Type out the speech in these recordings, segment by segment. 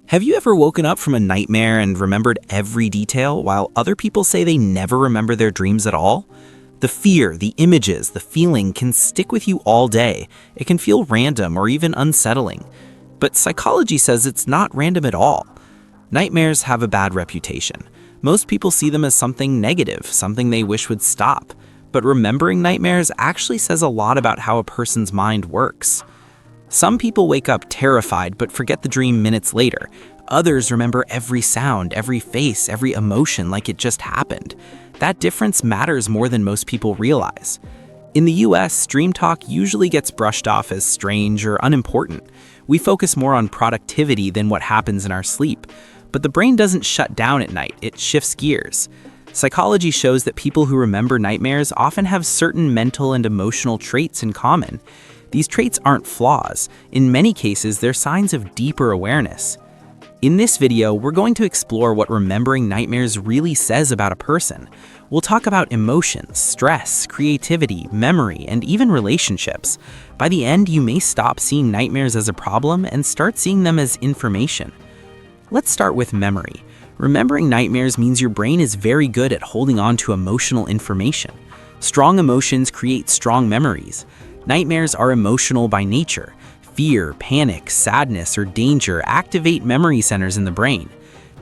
Have you ever woken up from a nightmare and remembered every detail while other people say they never remember their dreams at all? The fear, the images, the feeling can stick with you all day. It can feel random or even unsettling. But psychology says it's not random at all. Nightmares have a bad reputation. Most people see them as something negative, something they wish would stop. But remembering nightmares actually says a lot about how a person's mind works. Some people wake up terrified but forget the dream minutes later. Others remember every sound, every face, every emotion like it just happened. That difference matters more than most people realize. In the US, dream talk usually gets brushed off as strange or unimportant. We focus more on productivity than what happens in our sleep. But the brain doesn't shut down at night, it shifts gears. Psychology shows that people who remember nightmares often have certain mental and emotional traits in common. These traits aren't flaws. In many cases, they're signs of deeper awareness. In this video, we're going to explore what remembering nightmares really says about a person. We'll talk about emotions, stress, creativity, memory, and even relationships. By the end, you may stop seeing nightmares as a problem and start seeing them as information. Let's start with memory. Remembering nightmares means your brain is very good at holding on to emotional information. Strong emotions create strong memories. Nightmares are emotional by nature. Fear, panic, sadness, or danger activate memory centers in the brain.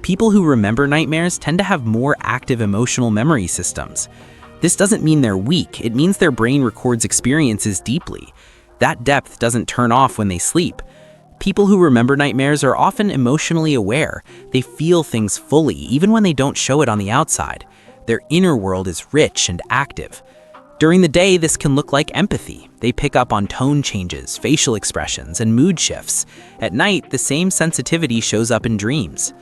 People who remember nightmares tend to have more active emotional memory systems. This doesn't mean they're weak, it means their brain records experiences deeply. That depth doesn't turn off when they sleep. People who remember nightmares are often emotionally aware. They feel things fully, even when they don't show it on the outside. Their inner world is rich and active. During the day, this can look like empathy. They pick up on tone changes, facial expressions, and mood shifts. At night, the same sensitivity shows up in dreams.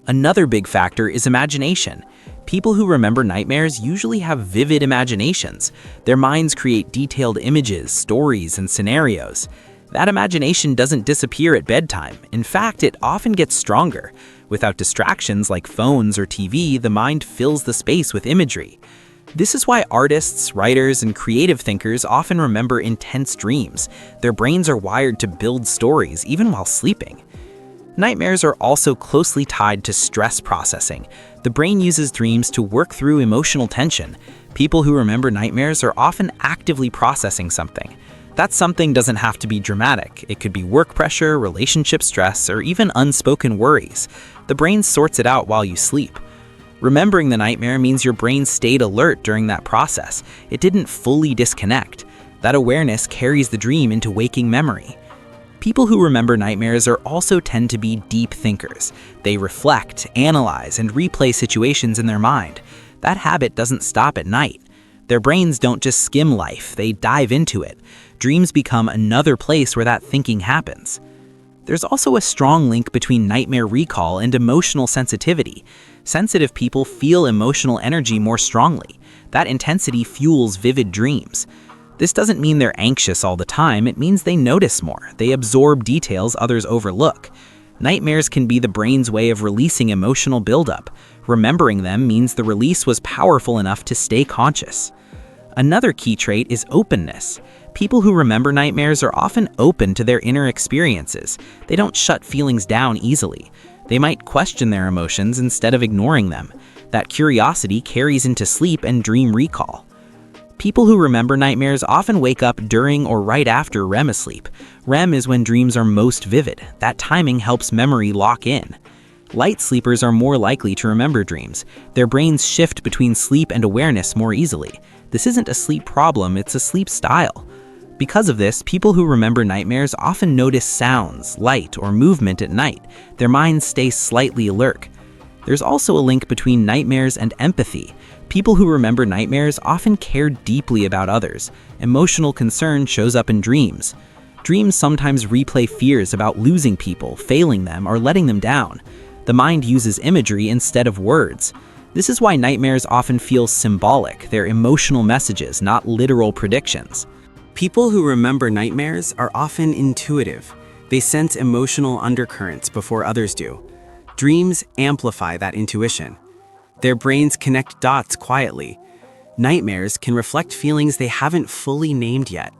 Another big factor is imagination. People who remember nightmares usually have vivid imaginations. Their minds create detailed images, stories, and scenarios. That imagination doesn't disappear at bedtime. In fact, it often gets stronger. Without distractions like phones or TV, the mind fills the space with imagery. This is why artists, writers, and creative thinkers often remember intense dreams. Their brains are wired to build stories even while sleeping. Nightmares are also closely tied to stress processing. The brain uses dreams to work through emotional tension. People who remember nightmares are often actively processing something. That something doesn't have to be dramatic. It could be work pressure, relationship stress, or even unspoken worries. The brain sorts it out while you sleep. Remembering the nightmare means your brain stayed alert during that process. It didn't fully disconnect. That awareness carries the dream into waking memory. People who remember nightmares also tend to be deep thinkers. They reflect, analyze, and replay situations in their mind. That habit doesn't stop at night. Their brains don't just skim life, they dive into it. Dreams become another place where that thinking happens. There's also a strong link between nightmare recall and emotional sensitivity. Sensitive people feel emotional energy more strongly. That intensity fuels vivid dreams. This doesn't mean they're anxious all the time, it means they notice more. They absorb details others overlook. Nightmares can be the brain's way of releasing emotional buildup. Remembering them means the release was powerful enough to stay conscious. Another key trait is openness. People who remember nightmares are often open to their inner experiences. They don't shut feelings down easily. They might question their emotions instead of ignoring them. That curiosity carries into sleep and dream recall. People who remember nightmares often wake up during or right after REM sleep. REM is when dreams are most vivid. That timing helps memory lock in. Light sleepers are more likely to remember dreams. Their brains shift between sleep and awareness more easily. This isn't a sleep problem, it's a sleep style. Because of this, people who remember nightmares often notice sounds, light, or movement at night. Their minds stay slightly alert. There's also a link between nightmares and empathy. People who remember nightmares often care deeply about others. Emotional concern shows up in dreams. Dreams sometimes replay fears about losing people, failing them, or letting them down. The mind uses imagery instead of words. This is why nightmares often feel symbolic. They're emotional messages, not literal predictions. People who remember nightmares are often intuitive. They sense emotional undercurrents before others do. Dreams amplify that intuition. Their brains connect dots quietly. Nightmares can reflect feelings they haven't fully named yet.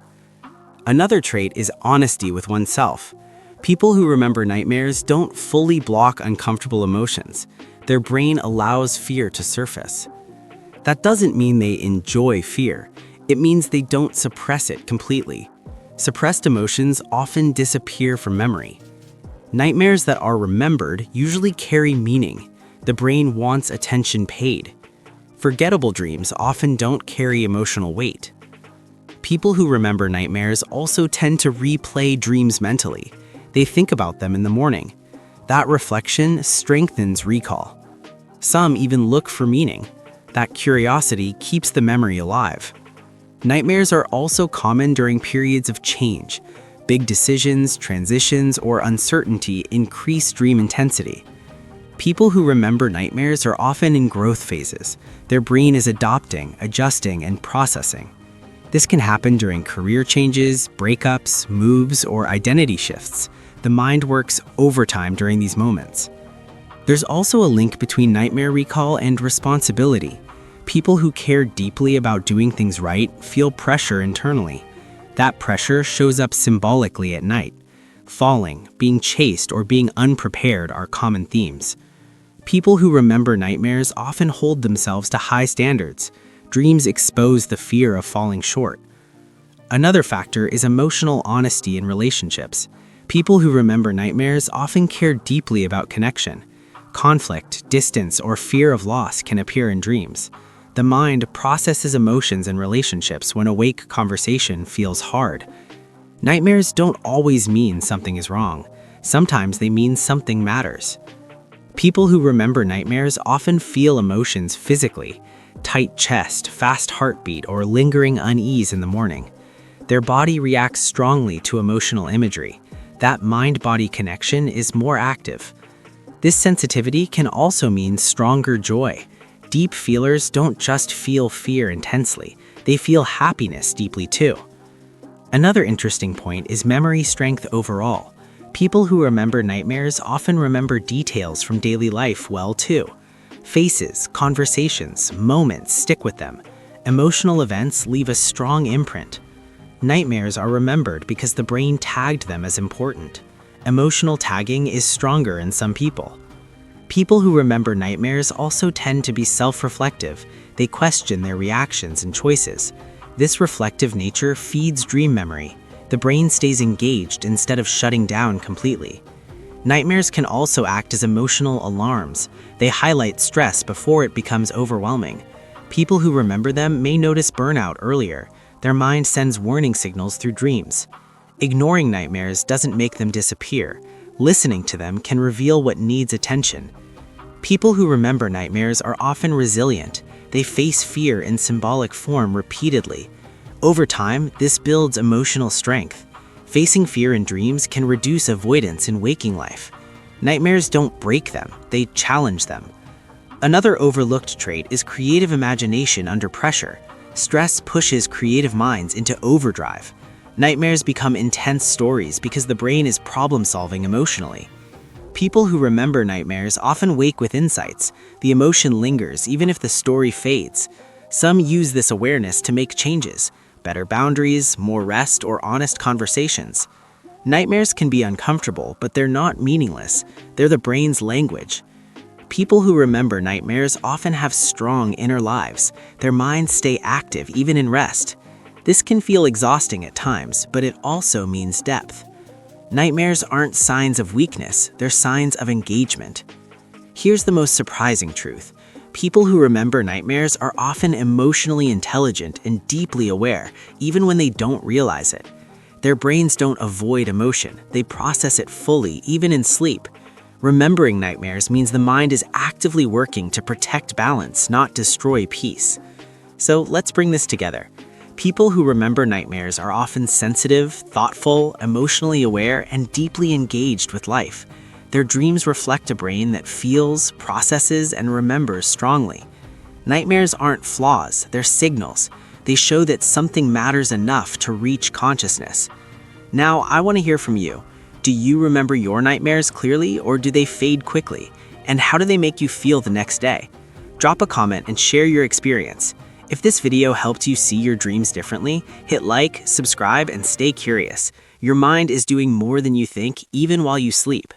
Another trait is honesty with oneself. People who remember nightmares don't fully block uncomfortable emotions. Their brain allows fear to surface. That doesn't mean they enjoy fear. It means they don't suppress it completely. Suppressed emotions often disappear from memory. Nightmares that are remembered usually carry meaning. The brain wants attention paid. Forgettable dreams often don't carry emotional weight. People who remember nightmares also tend to replay dreams mentally. They think about them in the morning. That reflection strengthens recall. Some even look for meaning. That curiosity keeps the memory alive. Nightmares are also common during periods of change. Big decisions, transitions, or uncertainty increase dream intensity. People who remember nightmares are often in growth phases. Their brain is adopting, adjusting, and processing. This can happen during career changes, breakups, moves, or identity shifts. The mind works overtime during these moments. There's also a link between nightmare recall and responsibility. People who care deeply about doing things right feel pressure internally. That pressure shows up symbolically at night. Falling, being chased, or being unprepared are common themes. People who remember nightmares often hold themselves to high standards. Dreams expose the fear of falling short. Another factor is emotional honesty in relationships. People who remember nightmares often care deeply about connection. Conflict, distance, or fear of loss can appear in dreams. The mind processes emotions and relationships when awake conversation feels hard. Nightmares don't always mean something is wrong. Sometimes they mean something matters. People who remember nightmares often feel emotions physically: tight chest, fast heartbeat, or lingering unease in the morning. Their body reacts strongly to emotional imagery. That mind-body connection is more active. This sensitivity can also mean stronger joy. Deep feelers don't just feel fear intensely, they feel happiness deeply too. Another interesting point is memory strength overall. People who remember nightmares often remember details from daily life well too. Faces, conversations, moments stick with them. Emotional events leave a strong imprint. Nightmares are remembered because the brain tagged them as important. Emotional tagging is stronger in some people. People who remember nightmares also tend to be self-reflective. They question their reactions and choices. This reflective nature feeds dream memory. The brain stays engaged instead of shutting down completely. Nightmares can also act as emotional alarms. They highlight stress before it becomes overwhelming. People who remember them may notice burnout earlier. Their mind sends warning signals through dreams. Ignoring nightmares doesn't make them disappear. Listening to them can reveal what needs attention. People who remember nightmares are often resilient. They face fear in symbolic form repeatedly. Over time, this builds emotional strength. Facing fear in dreams can reduce avoidance in waking life. Nightmares don't break them, they challenge them. Another overlooked trait is creative imagination under pressure. Stress pushes creative minds into overdrive. Nightmares become intense stories because the brain is problem-solving emotionally. People who remember nightmares often wake with insights. The emotion lingers even if the story fades. Some use this awareness to make changes: better boundaries, more rest, or honest conversations. Nightmares can be uncomfortable, but they're not meaningless. They're the brain's language. People who remember nightmares often have strong inner lives. Their minds stay active even in rest. This can feel exhausting at times, but it also means depth. Nightmares aren't signs of weakness, they're signs of engagement. Here's the most surprising truth. People who remember nightmares are often emotionally intelligent and deeply aware, even when they don't realize it. Their brains don't avoid emotion, they process it fully, even in sleep. Remembering nightmares means the mind is actively working to protect balance, not destroy peace. So let's bring this together. People who remember nightmares are often sensitive, thoughtful, emotionally aware, and deeply engaged with life. Their dreams reflect a brain that feels, processes, and remembers strongly. Nightmares aren't flaws, they're signals. They show that something matters enough to reach consciousness. Now, I want to hear from you. Do you remember your nightmares clearly, or do they fade quickly? And how do they make you feel the next day? Drop a comment and share your experience. If this video helped you see your dreams differently, hit like, subscribe, and stay curious. Your mind is doing more than you think, even while you sleep.